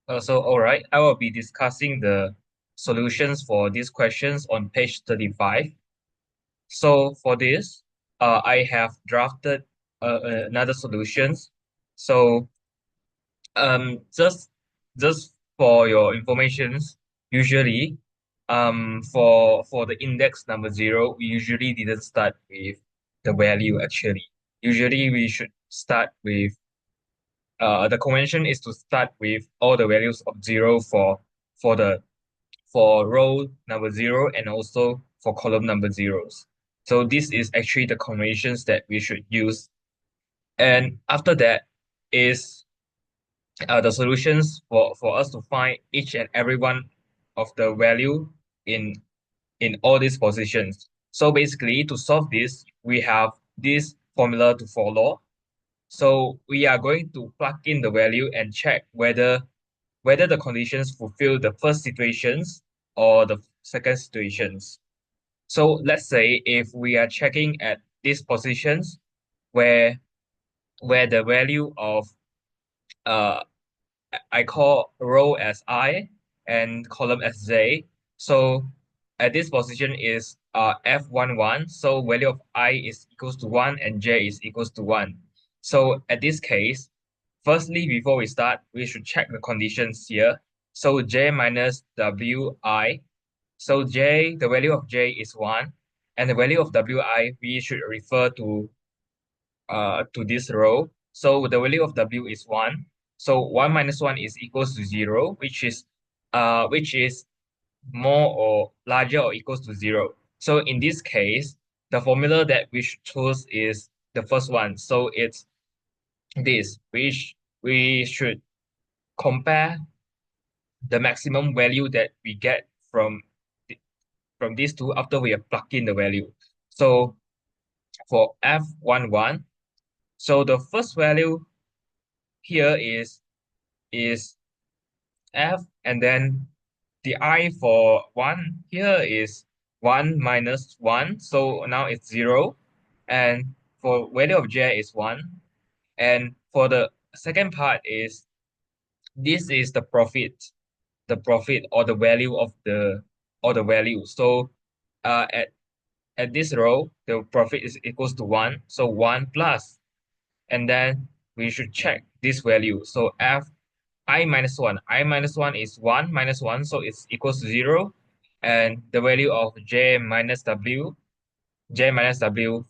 All right, I will be discussing the solutions for these questions on page 35. So for this, I have drafted another solutions. So just for your informations, usually, for the index number zero, we usually didn't start with the value actually. Usually, we should start with the convention is to start with all the values of zero for the for row number zero and also for column number zeros. So this is actually the conventions that we should use. And after that is the solutions for us to find each and every one of the value in in all these positions. So basically to solve this, we have this formula to follow. So we are going to plug in the value and check whether the conditions fulfill the first situations or the second situations. So let's say if we are checking at these positions where where the value of uh I call row as I and column as J. So at this position is F11. So value of I is equals to 1 and J is equals to 1. So at this case, firstly, before we start, we should check the conditions here. So J minus WI. So J, the value of J is 1. And the value of WI, we should refer to this row. So the value of W is 1. So 1 minus 1 is equals to 0, which is more or larger or equals to 0. So in this case, the formula that we should choose is the first one. So it's this, which we should compare the maximum value that we get from these two after we have plugged in the value. So for F11, so the first value here is F, and then the I for 1 here is 1 minus 1, so now it's 0. And for value of J is 1. And for the second part is this is the profit or the value of the value. So at this row, the profit is equals to 1, so 1 plus, and then we should check this value. So F I minus 1. I minus 1 is 1 minus 1, so it's equals to 0. And the value of J minus W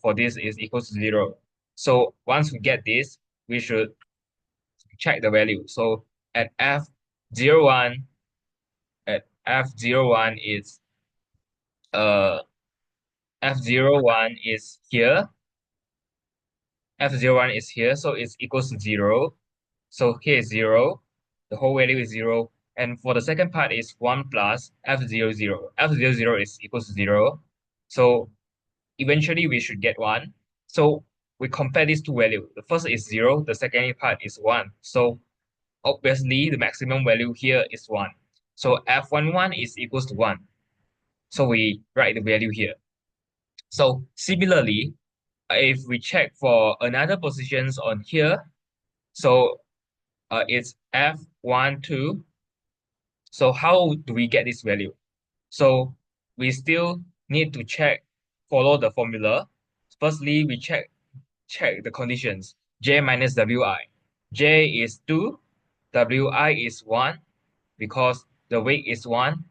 for this is equals to 0. So once we get this, we should check the value. So at F01, at F01 is uh F01 is here. F01 is here, so it's equals to 0. So here is 0. The whole value is 0. And for the second part is 1 plus F00. F00 is equals to 0. So eventually we should get 1. So we compare these two values. The first is 0. The second part is 1. So obviously the maximum value here is 1. So F11 is equals to 1. So we write the value here. So similarly, if we check for another positions on here, so it's F12. So how do we get this value? So we still need to follow the formula. Firstly, we check the conditions. J minus Wi. J is 2, Wi is 1 because the weight is 1.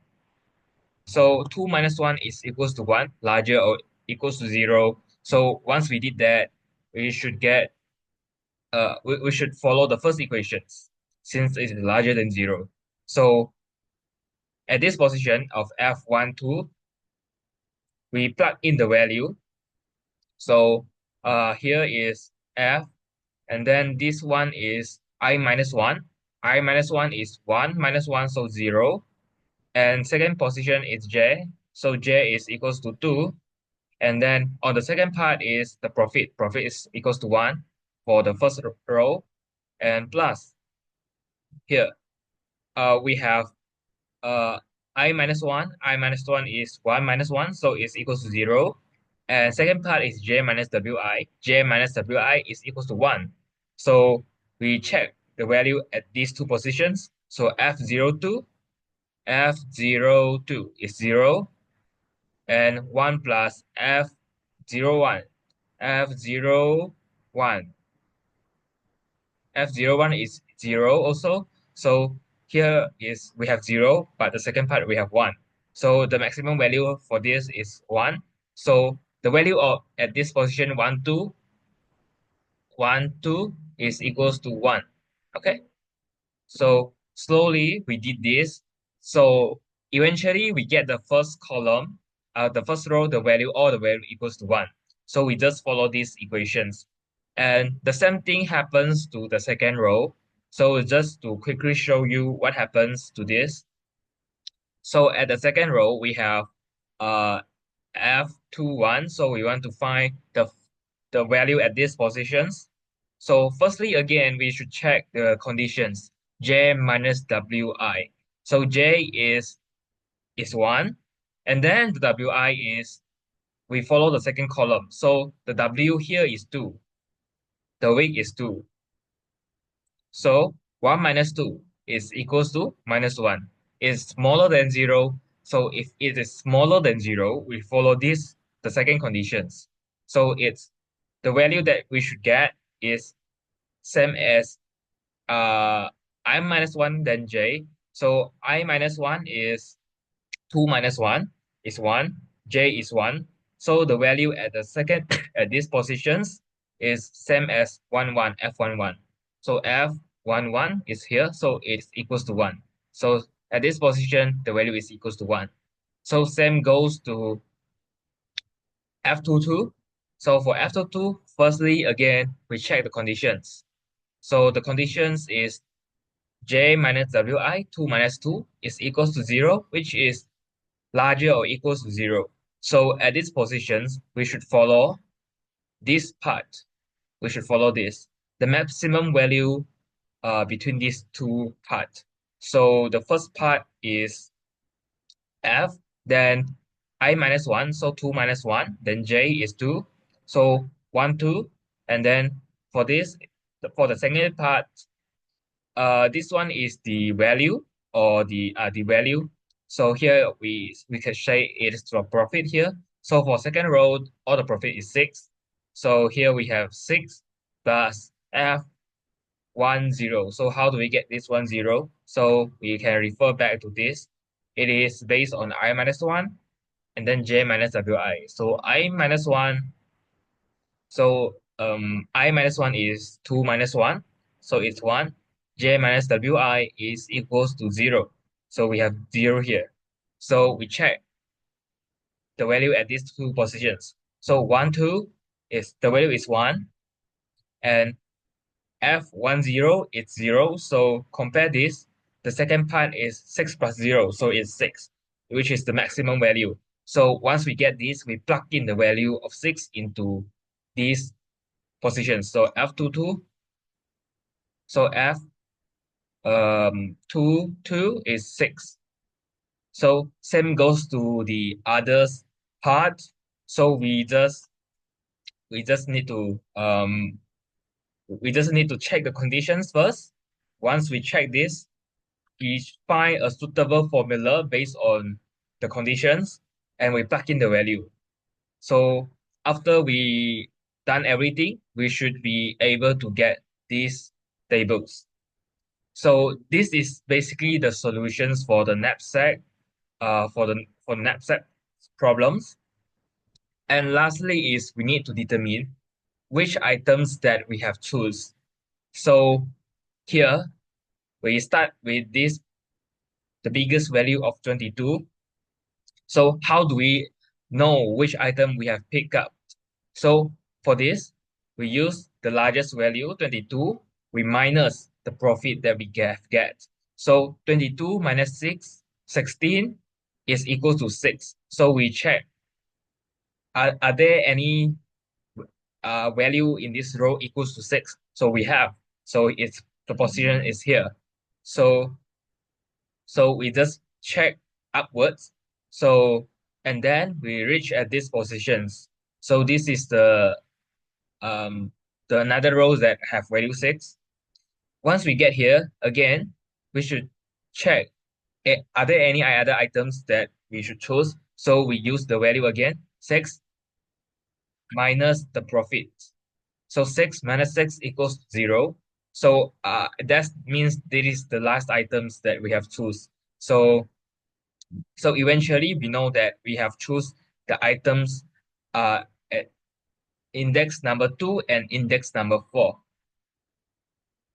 So 2 minus 1 is equals to 1, larger or equals to 0. So once we did that, we should get we should follow the first equations since it is larger than 0. So at this position of F12, we plug in the value. So here is F, and then this one is I minus 1. I minus 1 is 1 minus 1, so 0. And second position is J. So J is equals to 2. And then on the second part is the profit. Profit is equals to 1 for the first row. And plus here, we have uh I minus 1. I minus 1 is 1 minus 1, so it's equals to 0. And second part is J minus Wi. J minus Wi is equals to 1. So we check the value at these two positions. So F02 is 0, and 1 plus F01. F01. F01 is 0 also. So here is we have 0, but the second part we have 1. So the maximum value for this is 1. So the value of at this position 1, 2, 1, 2 is equals to 1. Okay. So slowly we did this. So eventually we get the first column, the first row, all the value equals to 1. So we just follow these equations. And the same thing happens to the second row. So just to quickly show you what happens to this. So at the second row, we have uh, F21. So we want to find the value at these positions. So firstly, again, we should check the conditions. J minus Wi. So J is 1. And then the Wi is, we follow the second column. So the W here is 2. The weight is 2. So 1 minus 2 is equals to minus 1. It's smaller than 0. So if it is smaller than 0, we follow this, the second conditions. So it's the value that we should get is same as I minus 1 then j. So I minus 1 is 2 minus 1 is 1. J is 1. So the value at the second at these positions is same as 1, 1, F11. So F11 is here, so it's equals to 1. So at this position, the value is equals to 1. So same goes to F22. So for F22, firstly, again, we check the conditions. So the conditions is J minus Wi, 2 minus 2 is equals to 0, which is larger or equals to 0. So at these positions, we should follow this part. We should follow this. The maximum value between these two parts. So the first part is F, then I minus 1, so 2 minus 1, then J is 2. So 1, 2, and then for this, for the second part, this one is the value or the value. So here we can say it is the profit here. So for second row, all the profit is 6. So here we have 6 plus F10. So how do we get this 10? So we can refer back to this. It is based on I minus 1 and then J minus Wi. So I minus 1. So I minus 1 is 2 minus 1. So it's 1. J minus Wi is equals to 0. So we have 0 here. So we check the value at these two positions. So 1, 2 is the value is 1. And F10 is 0. So compare this. The second part is 6 plus 0. So it's 6, which is the maximum value. So once we get this, we plug in the value of 6 into these positions. So F22. So F 2 is 6. So same goes to the others part. So we just need to check the conditions first. Once we check this, we find a suitable formula based on the conditions and we plug in the value. So after we done everything, we should be able to get these tables. So this is basically the solutions for the knapsack, for knapsack problems. And lastly is we need to determine which items that we have choose. So here we start with this, the biggest value of 22. So how do we know which item we have picked up? So for this, we use the largest value, 22. We minus the profit that we get. So 22 minus 6, 16 is equal to 6. So we check, are there any value in this row equals to 6? So we have. So it's the position is here. So we just check upwards. So and then we reach at these positions. So this is um the another rows that have value 6. Once we get here, again, we should check, are there any other items that we should choose? So we use the value again, 6 minus the profit. So 6 minus 6 equals 0. So that means this is the last items that we have choose. So eventually we know that we have choose the items at index number 2 and index number 4.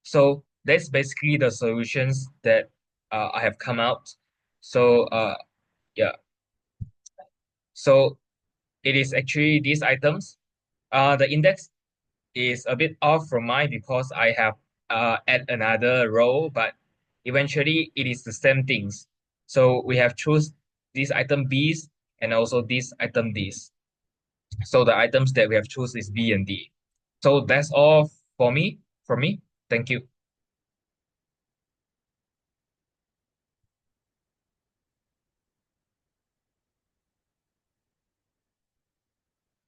So that's basically the solutions that I have come out. So yeah, so it is actually these items. The index is a bit off from mine because I have add another row, but eventually it is the same things. So we have choose these item B's and also these item D's. So the items that we have choose is B and D. So that's all for me. Thank you.